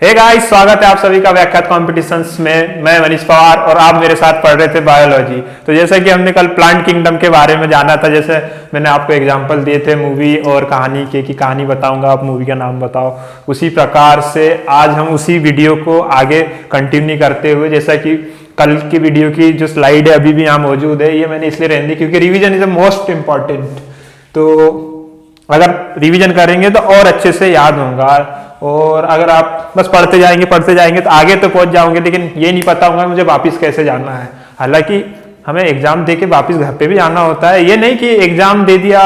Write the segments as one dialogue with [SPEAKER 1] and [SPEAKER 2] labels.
[SPEAKER 1] Hey guys, स्वागत है आप सभी का व्याख्यात कॉम्पिटिशन्स में। मैं मनीष पवार और आप मेरे साथ पढ़ रहे थे बायोलॉजी। तो जैसे कि हमने कल प्लांट किंगडम के बारे में जाना था, जैसे मैंने आपको एग्जांपल दिए थे मूवी और कहानी के, कि कहानी बताऊंगा, आप मूवी का नाम बताओ। उसी प्रकार से आज हम उसी वीडियो को आगे कंटिन्यू करते हुए, जैसा कि कल की वीडियो की जो स्लाइड है अभी भी यहाँ मौजूद है, ये मैंने इसलिए रहने दी क्योंकि revision is the most important. तो अगर रिवीजन करेंगे तो और अच्छे से याद होगा, और अगर आप बस पढ़ते जाएंगे तो आगे तो पहुंच जाओगे, लेकिन ये नहीं पता होगा मुझे वापस कैसे जाना है। हालांकि हमें एग्जाम दे के वापस घर पे भी जाना होता है, ये नहीं कि एग्जाम दे दिया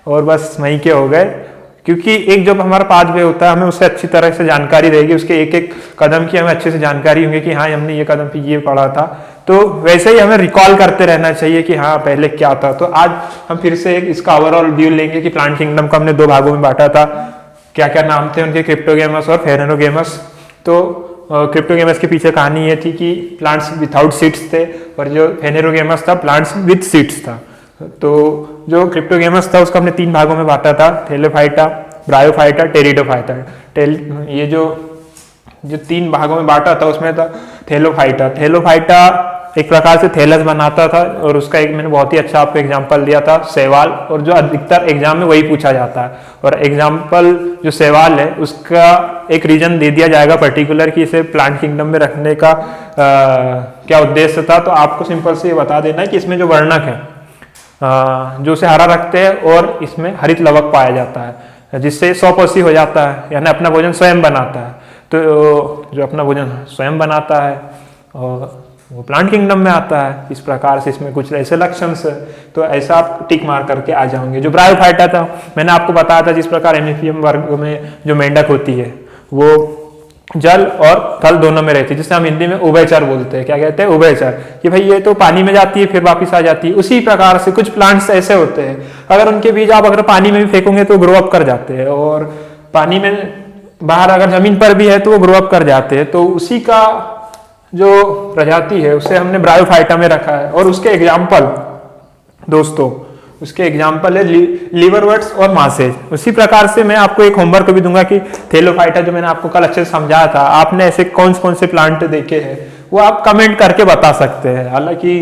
[SPEAKER 1] और बस वहीं के हो गए, क्योंकि एक जब हमारा पाथवे होता है हमें उससे अच्छी तरह से जानकारी रहेगी, उसके एक एक कदम की हमें अच्छे से जानकारी होगी कि हाँ हमने ये कदम पे ये पढ़ा था। तो वैसे ही हमें रिकॉल करते रहना चाहिए कि हाँ पहले क्या था। तो आज हम फिर से एक इसका ओवरऑल व्यू लेंगे कि प्लांट किंगडम को हमने दो भागों में बांटा था, क्या क्या नाम थे उनके, क्रिप्टोगेमस और फेरेनोगेमस। तो क्रिप्टोगेमस के पीछे कहानी ये थी कि प्लांट्स विदाउट सीड्स थे, और जो फेरेनोगेमस था प्लांट्स विद सीड्स था। तो जो क्रिप्टोगेमस था उसको हमने तीन भागों में बांटा था, थैलेफाइटा, ब्रायोफाइटा, टेरिडोफाइटा। ये जो तीन भागों में बांटा था उसमें था थैलोफाइटा। थैलोफाइटा एक प्रकार से थैलस बनाता था, और उसका एक मैंने बहुत ही अच्छा आपको एग्जांपल दिया था सवाल, और जो अधिकतर एग्जाम में वही पूछा जाता है। और एग्जांपल जो सवाल है उसका एक रीजन दे दिया जाएगा पर्टिकुलर कि इसे प्लांट किंगडम में रखने का क्या उद्देश्य था। तो आपको सिंपल से ये बता देना है कि इसमें जो वर्णक है जो उसे हरा रखते हैं, और इसमें हरित लवक पाया जाता है जिससे स्वपोषी हो जाता है, यानी अपना भोजन स्वयं बनाता है। तो जो अपना भोजन स्वयं बनाता है और वो प्लांट किंगडम में आता है। इस प्रकार से इसमें कुछ ऐसे लक्षण है, तो ऐसा आप टिक मार करके आ जाओगे। जो ब्रायोफाइटा था मैंने आपको बताया था, जिस प्रकार एमेफियम वर्ग में जो मेंढक होती है वो जल और थल दोनों में रहती है, जिसे हम हिंदी में उभयचर बोलते हैं। क्या कहते हैं? उभयचर। कि भाई ये तो पानी में जाती है फिर वापिस आ जाती है। उसी प्रकार से कुछ प्लांट्स ऐसे होते हैं, अगर उनके बीज आप अगर पानी में भी फेंकोगे तो ग्रो अप कर जाते हैं, और पानी में बाहर अगर जमीन पर भी है तो वो ग्रो अप कर जाते हैं। तो उसी का जो प्रजाति है उसे हमने ब्रायोफाइटा में रखा है। और उसके एग्जाम्पल दोस्तों, उसके एग्जाम्पल है लिवरवर्ट्स और मासेज। उसी प्रकार से मैं आपको एक होमवर्क भी दूंगा कि थैलोफाइटा जो मैंने आपको कल अच्छे से समझाया था, आपने ऐसे कौन कौन से प्लांट देखे हैं वो आप कमेंट करके बता सकते हैं। हालांकि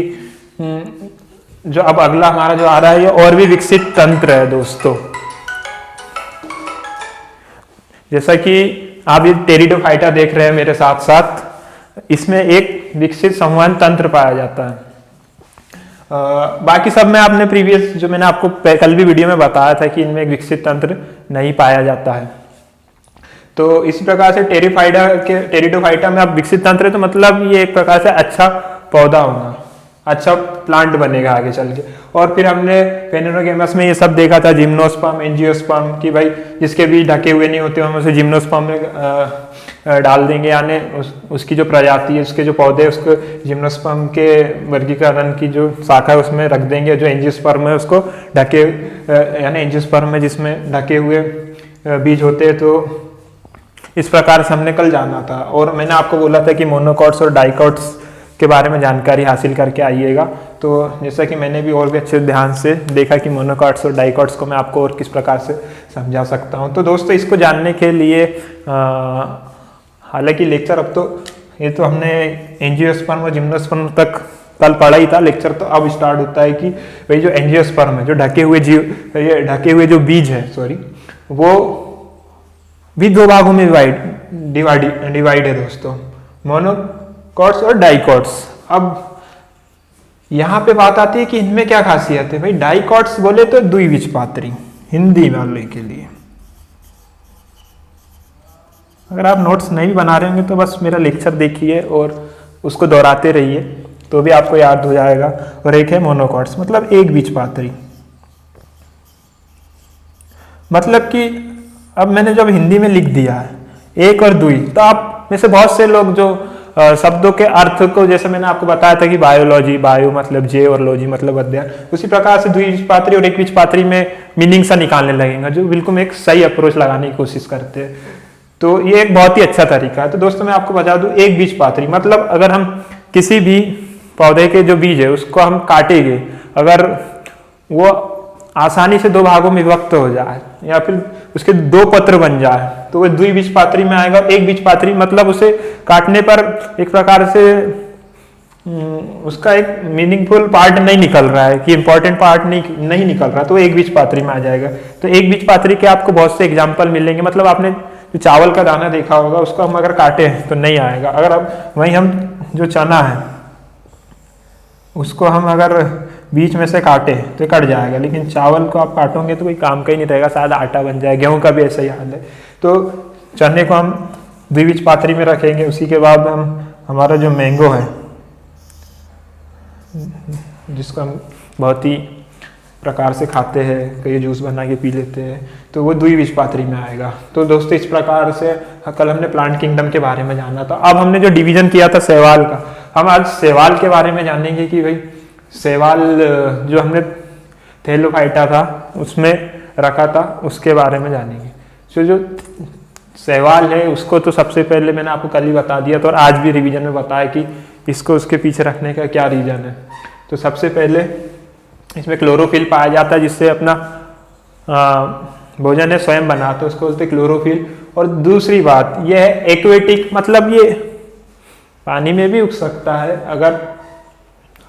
[SPEAKER 1] जो अब अगला हमारा जो आ रहा है ये और भी विकसित तंत्र है दोस्तों। जैसा कि आप ये टेरिडोफाइटा देख रहे हैं मेरे साथ साथ, इसमें एक विकसित संवहन तंत्र पाया जाता है। बाकी सब में आपने प्रीवियस जो मैंने आपको कल भी वीडियो में बताया था कि इनमें एक विकसित तंत्र नहीं पाया जाता है। तो इसी प्रकार से टेरिडोफाइटा में अब विकसित तंत्र है, तो मतलब ये एक प्रकार से अच्छा पौधा होगा, अच्छा प्लांट बनेगा आगे चल के। और फिर हमने फेरेनोगेमस में ये सब देखा था, जिम्नोस्पर्म, एंजियोस्पर्म, कि भाई जिसके बीज ढके हुए नहीं होते हम उसे जिम्नोस्पर्म में डाल देंगे, यानी उसकी जो प्रजाति है, उसके जो पौधे है उसको जिम्नोस्पर्म के वर्गीकरण की जो शाखा है उसमें रख देंगे। जो एंजियोस्पर्म है उसको ढके, यानी एंजियोस्पर्म में जिसमें ढके हुए बीज होते हैं। तो इस प्रकार से हमने कल जाना था। और मैंने आपको बोला था कि मोनोकॉट्स और डाइकॉट्स के बारे में जानकारी हासिल करके आइएगा। तो जैसा कि मैंने भी और भी अच्छे ध्यान से देखा कि मोनोकॉट्स और डाइकॉट्स को मैं आपको और किस प्रकार से समझा सकता हूँ। तो दोस्तों इसको जानने के लिए हालांकि लेक्चर अब तो ये तो हमने एंजियोस्पर्म और जिम्नोस्पर्म तक कल पढ़ा ही था, लेक्चर तो अब स्टार्ट होता है कि भाई जो एंजियोस्पर्म है, जो ढके हुए जो बीज है वो भी दो भागों में डिवाइड है दोस्तों, मोनोकॉट्स और डाइकॉट्स। अब यहाँ पे बात आती है कि इनमें क्या खासियत है। भाई डाइकॉट्स बोले तो द्विबीजपात्री, हिंदी वाले के लिए। अगर आप नोट्स नहीं बना रहे होंगे तो बस मेरा लेक्चर देखिए और उसको दोहराते रहिए तो भी आपको याद हो जाएगा। और एक है मोनोकॉट्स, मतलब एक बीजपात्री। मतलब कि अब मैंने जब हिंदी में लिख दिया है एक और दुई, तो आप में से बहुत से लोग जो शब्दों के अर्थ को, जैसे मैंने आपको बताया था कि बायोलॉजी, बायो मतलब जे और लॉजी मतलब अध्ययन, उसी प्रकार से द्विबीजपात्री और एक बीजपात्री में मीनिंग सा निकालने लगेगा, जो बिल्कुल एक सही अप्रोच लगाने की कोशिश करते हैं। तो ये एक बहुत ही अच्छा तरीका है। तो दोस्तों मैं आपको बता दूं, एक बीजपात्री मतलब अगर हम किसी भी पौधे के जो बीज है उसको हम काटेंगे, अगर वो आसानी से दो भागों में विभक्त हो जाए या फिर उसके दो पत्र बन जाए तो वो द्विबीजपात्री में आएगा। एक बीजपात्री मतलब उसे काटने पर एक प्रकार से उसका एक मीनिंगफुल पार्ट नहीं निकल रहा है कि इंपॉर्टेंट पार्ट नहीं निकल रहा, तो एक बीजपात्री में आ जाएगा। तो एक बीजपात्री के आपको बहुत से एग्जाम्पल मिलेंगे। मतलब आपने जो चावल का दाना देखा होगा उसको हम अगर काटे तो नहीं आएगा। अगर अब वहीं हम जो चना है उसको हम अगर बीच में से काटे तो कट जाएगा, लेकिन चावल को आप काटोगे तो कोई काम का ही नहीं रहेगा, शायद आटा बन जाए। गेहूं का भी ऐसा ही हाल है। तो चने को हम द्विबीजपात्री में रखेंगे। उसी के बाद हम हमारा जो मैंगो है जिसको हम बहुत ही प्रकार से खाते हैं, कई जूस बना के पी लेते हैं, तो वो द्विबीजपात्री में आएगा। तो दोस्तों इस प्रकार से कल हमने प्लांट किंगडम के बारे में जाना था। अब हमने जो डिवीजन किया था शैवाल का, हम आज शैवाल के बारे में जानेंगे कि भाई शैवाल जो हमने थैलोफाइटा था उसमें रखा था उसके बारे में जानेंगे। तो जो शैवाल है उसको तो सबसे पहले मैंने आपको कल ही बता दिया था और आज भी रिवीजन में बताया कि इसको उसके पीछे रखने का क्या रीजन है। तो सबसे पहले इसमें क्लोरोफिल पाया जाता है जिससे अपना भोजन है स्वयं बनाते हैं, उसको बोलते हैं क्लोरोफिल। और दूसरी बात यह है एक्वेटिक, मतलब ये पानी में भी उग सकता है। अगर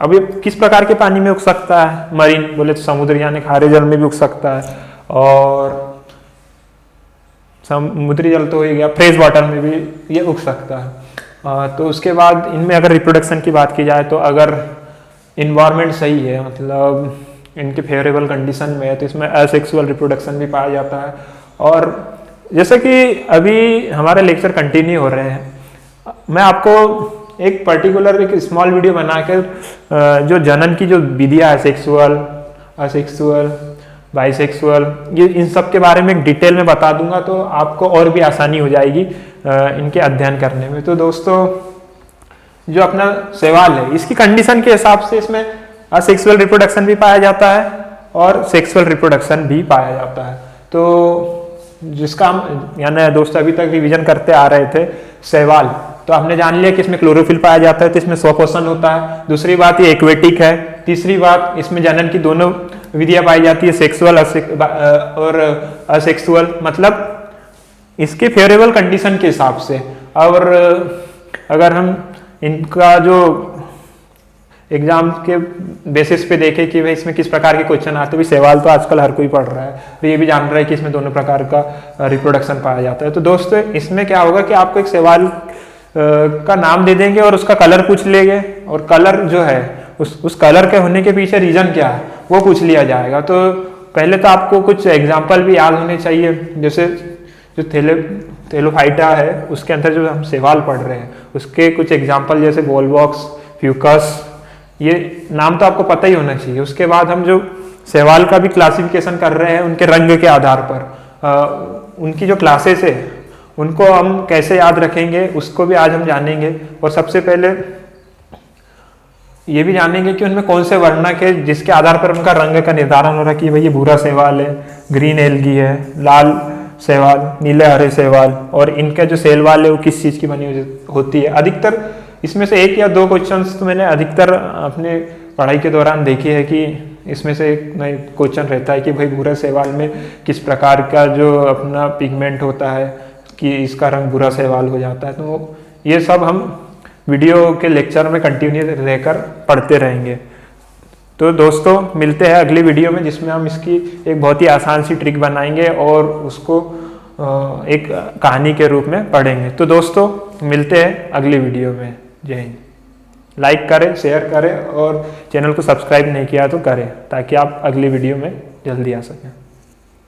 [SPEAKER 1] अब ये किस प्रकार के पानी में उग सकता है, मरीन बोले तो समुद्र यानी खारे जल में भी उग सकता है, और समुद्री जल तो हो गया, फ्रेश वाटर में भी ये उग सकता है। तो उसके बाद इनमें अगर रिप्रोडक्शन की बात की जाए तो अगर इन्वायरमेंट सही है, मतलब इनके फेवरेबल कंडीशन में है, तो इसमें असेक्सुअल रिप्रोडक्शन भी पाया जाता है। और जैसे कि अभी हमारे लेक्चर कंटिन्यू हो रहे हैं, मैं आपको एक पर्टिकुलर एक स्मॉल वीडियो बनाकर जो जनन की जो विधियाँ है, सेक्सुअल, असेक्सुअल, बाइसेक्सुअल, ये इन सब के बारे में डिटेल में बता दूंगा, तो आपको और भी आसानी हो जाएगी इनके अध्ययन करने में। तो दोस्तों जो अपना शैवाल है इसकी कंडीशन के हिसाब से इसमें असेक्सुअल रिप्रोडक्शन भी पाया जाता है और सेक्सुअल रिप्रोडक्शन भी पाया जाता है। तो जिसका हम यानी दोस्तों अभी तक रिवीजन करते आ रहे थे शैवाल, तो आपने जान लिया कि इसमें क्लोरोफिल पाया जाता है तो इसमें स्वपोषण होता है। दूसरी बात ये एक्वेटिक है। तीसरी बात इसमें जनन की दोनों विधियां पाई जाती है, सेक्सुअल और असेक्सुअल, मतलब इसके फेवरेबल कंडीशन के हिसाब से। और अगर हम इनका जो एग्जाम के बेसिस पे देखें कि भाई इसमें किस प्रकार के क्वेश्चन आते हैं, सवाल तो आजकल हर कोई पढ़ रहा है, तो ये भी जान रहा है कि इसमें दोनों प्रकार का रिप्रोडक्शन पाया जाता है। तो दोस्तों इसमें क्या होगा कि आपको एक सवाल का नाम दे देंगे और उसका कलर पूछ लेंगे, और कलर जो है उस कलर के होने के पीछे रीजन क्या है वो पूछ लिया जाएगा। तो पहले तो आपको कुछ एग्जाम्पल भी याद होने चाहिए, जैसे जो थैलोफाइटा है उसके अंदर जो हम शैवाल पढ़ रहे हैं उसके कुछ एग्जाम्पल जैसे वॉलवॉक्स, फ्यूकस, ये नाम तो आपको पता ही होना चाहिए। उसके बाद हम जो शैवाल का भी क्लासिफिकेशन कर रहे हैं उनके रंग के आधार पर, उनकी जो क्लासेस है उनको हम कैसे याद रखेंगे उसको भी आज हम जानेंगे। और सबसे पहले ये भी जानेंगे कि उनमें कौन से वर्णक है जिसके आधार पर उनका रंग का निर्धारण हो रहा है कि भाई ये भूरा शैवाल है, ग्रीन एल्गी है, लाल शैवाल, नीले हरे शैवाल, और इनका जो शैवाल है वो किस चीज की बनी होती है। अधिकतर इसमें से एक या दो क्वेश्चंस तो मैंने अधिकतर अपने पढ़ाई के दौरान देखे है कि इसमें से एक नए क्वेश्चन रहता है कि भाई भूरा शैवाल में किस प्रकार का जो अपना पिगमेंट होता है कि इसका रंग भूरा शैवाल हो जाता है। तो ये सब हम वीडियो के लेक्चर में कंटिन्यू रहकर पढ़ते रहेंगे। तो दोस्तों मिलते हैं अगली वीडियो में जिसमें हम इसकी एक बहुत ही आसान सी ट्रिक बनाएंगे और उसको एक कहानी के रूप में पढ़ेंगे। तो दोस्तों मिलते हैं अगली वीडियो में। जय हिंद। लाइक करें, शेयर करें और चैनल को सब्सक्राइब नहीं किया तो करें ताकि आप अगली वीडियो में जल्दी आ सकें।